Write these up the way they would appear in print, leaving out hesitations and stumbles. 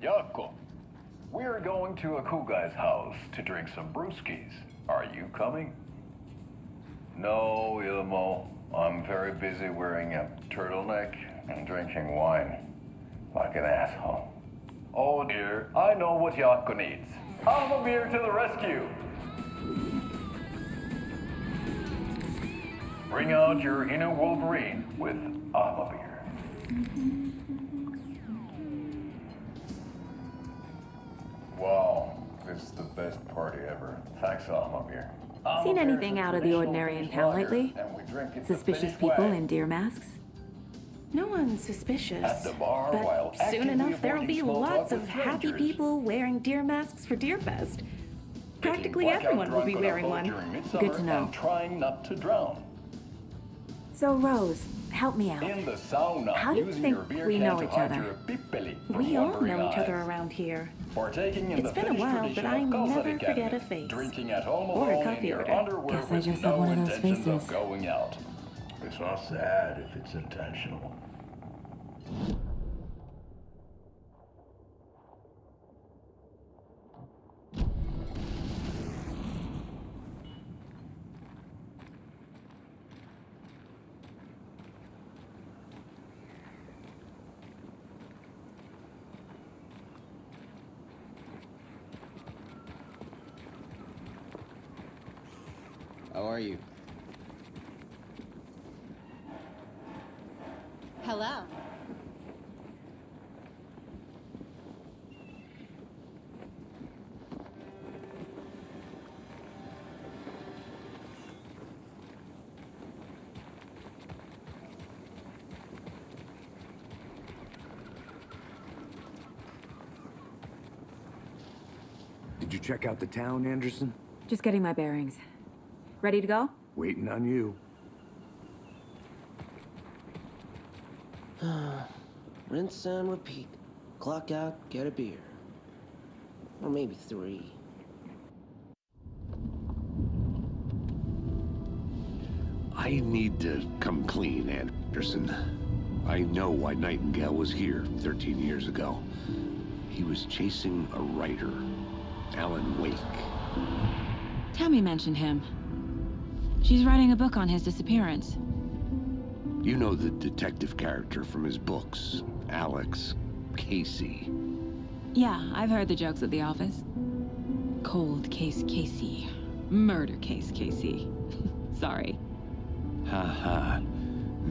Yako, we're going to a cool guy's house to drink some brewskis. Are you coming? No, Ilmo. I'm very busy wearing a turtleneck and drinking wine. Like an asshole. Oh dear, I know what Yako needs. Alma Beer to the rescue! Bring out your inner Wolverine with Alma Beer. Wow, this is the best party ever. Thanks, Alma Beer. Seen anything out of the ordinary in town lately? Suspicious people in deer masks? No one's suspicious. At the bar, while but soon actively enough there'll avoiding be small talk lots with of happy strangers. people wearing deer masks for Deerfest. Practically Getting blackout everyone will drunk be on a wearing boat one. during Midsummer Good to know. And trying not to drown. So, Rose, help me out. In the sauna, How do you using think your beer we can know to each hide other? your pippeli from We all wandering know each other eyes. around here. Partaking in It's the been a Finnish while, tradition but I of never Kalsari forget Candy, a face. drinking at home Or a alone in coffee your order. underwear Guess I with just no have one of those intentions of faces. going out. It's not sad if it's intentional. How are you? Hello. Did you check out the town, Anderson? Just getting my bearings. Ready to go? Waiting on you. Rinse and repeat. Clock out, get a beer. Or maybe 3. I need to come clean, Anderson. I know why Nightingale was here 13 years ago. He was chasing a writer, Alan Wake. Tammy mentioned him. She's writing a book on his disappearance. You know the detective character from his books, Alex Casey. Yeah, I've heard the jokes at the office. Cold case Casey. Murder case Casey. Sorry. Ha.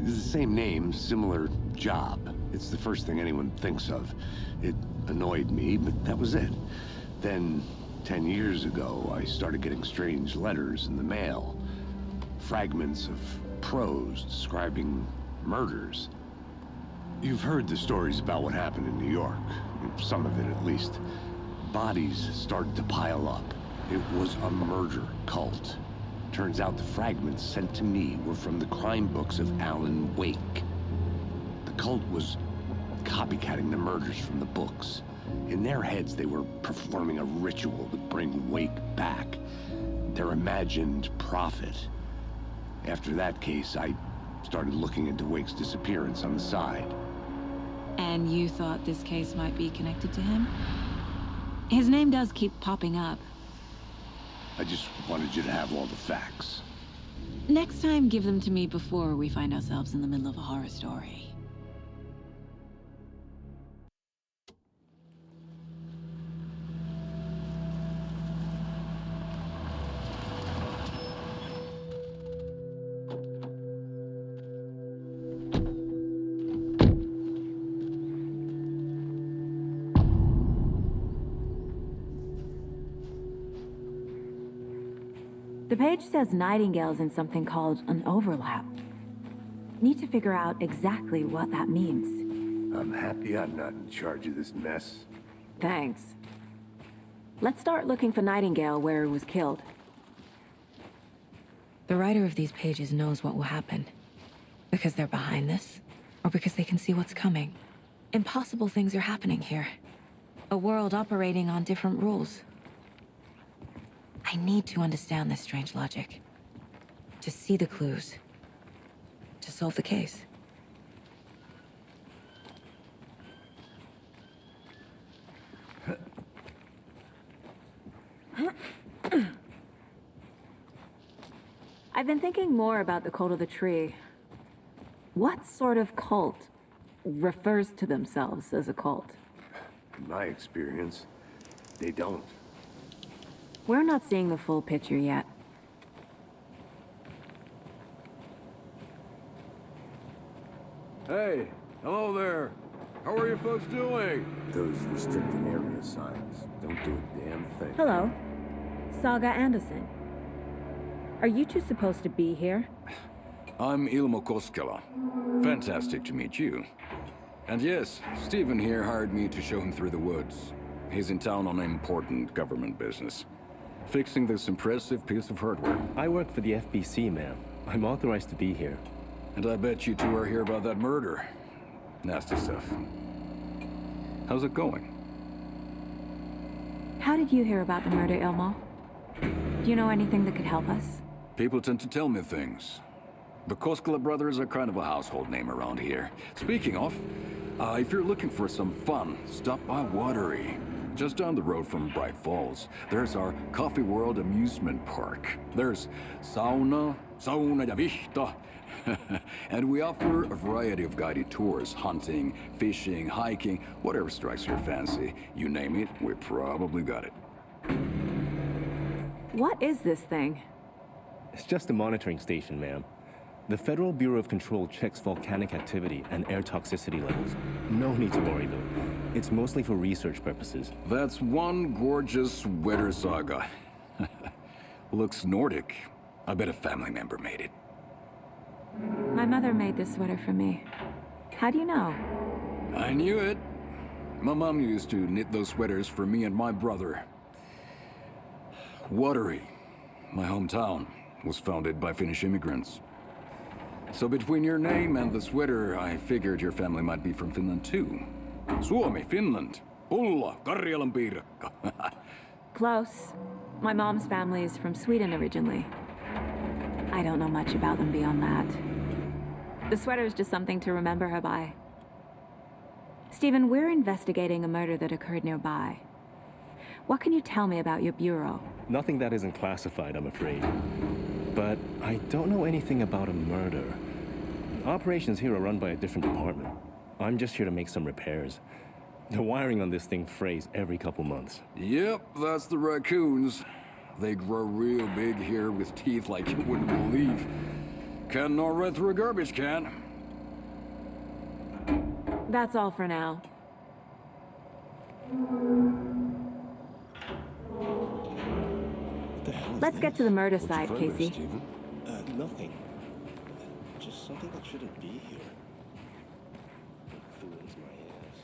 The same name, similar job. It's the first thing anyone thinks of. It annoyed me, but that was it. Then, 10 years ago, I started getting strange letters in the mail. Fragments of prose describing murders. You've heard the stories about what happened in New York. Some of it, at least. Bodies started to pile up. It was a murder cult. Turns out the fragments sent to me were from the crime books of Alan Wake. The cult was copycatting the murders from the books. In their heads, they were performing a ritual to bring Wake back. Their imagined prophet. After that case, I started looking into Wake's disappearance on the side. And you thought this case might be connected to him? His name does keep popping up. I just wanted you to have all the facts. Next time, give them to me before we find ourselves in the middle of a horror story. The page says Nightingale's in something called an overlap. Need to figure out exactly what that means. I'm happy I'm not in charge of this mess. Thanks. Let's start looking for Nightingale where he was killed. The writer of these pages knows what will happen. Because they're behind this, or because they can see what's coming. Impossible things are happening here. A world operating on different rules. I need to understand this strange logic. To see the clues. To solve the case. I've been thinking more about the Cult of the Tree. What sort of cult refers to themselves as a cult? In my experience, they don't. We're not seeing the full picture yet. Hey, hello there. How are you folks doing? Those restricted area signs don't do a damn thing. Hello, Saga Anderson. Are you two supposed to be here? I'm Ilmo Koskela. Fantastic to meet you. And yes, Stephen here hired me to show him through the woods. He's in town on important government business, fixing this impressive piece of hardware. I work for the FBC, ma'am. I'm authorized to be here. And I bet you two are here about that murder. Nasty stuff. How's it going? How did you hear about the murder, Ilmo? Do you know anything that could help us? People tend to tell me things. The Koskela brothers are kind of a household name around here. Speaking of, if you're looking for some fun, stop by Watery. Just down the road from Bright Falls, there's our Coffee World amusement park. There's sauna ja vihta. And we offer a variety of guided tours, hunting, fishing, hiking, whatever strikes your fancy. You name it, we probably got it. What is this thing? It's just a monitoring station, ma'am. The Federal Bureau of Control checks volcanic activity and air toxicity levels. No need to worry, though. It's mostly for research purposes. That's one gorgeous sweater, Saga. Looks Nordic. I bet a family member made it. My mother made this sweater for me. How do you know? I knew it. My mom used to knit those sweaters for me and my brother. Watery, my hometown, was founded by Finnish immigrants. So between your name and the sweater, I figured your family might be from Finland too. Suomi, Finland. Ulla, Karjalan piirakka. Close. My mom's family is from Sweden originally. I don't know much about them beyond that. The sweater is just something to remember her by. Stephen, we're investigating a murder that occurred nearby. What can you tell me about your bureau? Nothing that isn't classified, I'm afraid. But I don't know anything about a murder. Operations here are run by a different department. I'm just here to make some repairs. The wiring on this thing frays every couple months. Yep, that's the raccoons. They grow real big here with teeth like you wouldn't believe. Can't gnaw right through a garbage can. That's all for now. Let's get to the murder site, Casey. Nothing. Just something that shouldn't be here. It ruins my ass.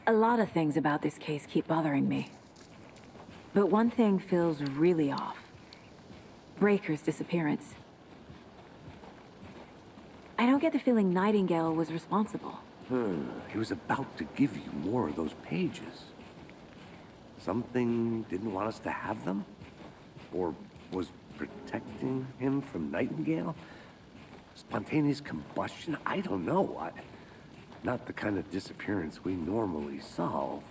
A lot of things about this case keep bothering me. But one thing feels really off. Breaker's disappearance. I don't get the feeling Nightingale was responsible. He was about to give you more of those pages. Something didn't want us to have them? Or was protecting him from Nightingale? Spontaneous combustion? I don't know. Not the kind of disappearance we normally solve.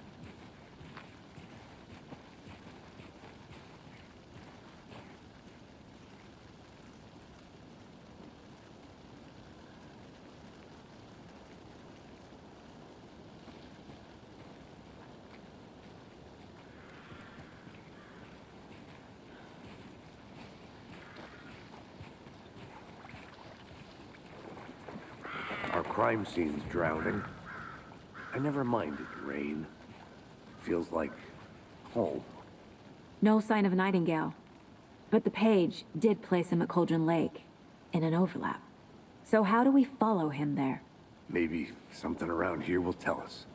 Our crime scene's drowning. I never minded rain. Feels like home. No sign of Nightingale. But the page did place him at Cauldron Lake, in an overlap. So how do we follow him there? Maybe something around here will tell us.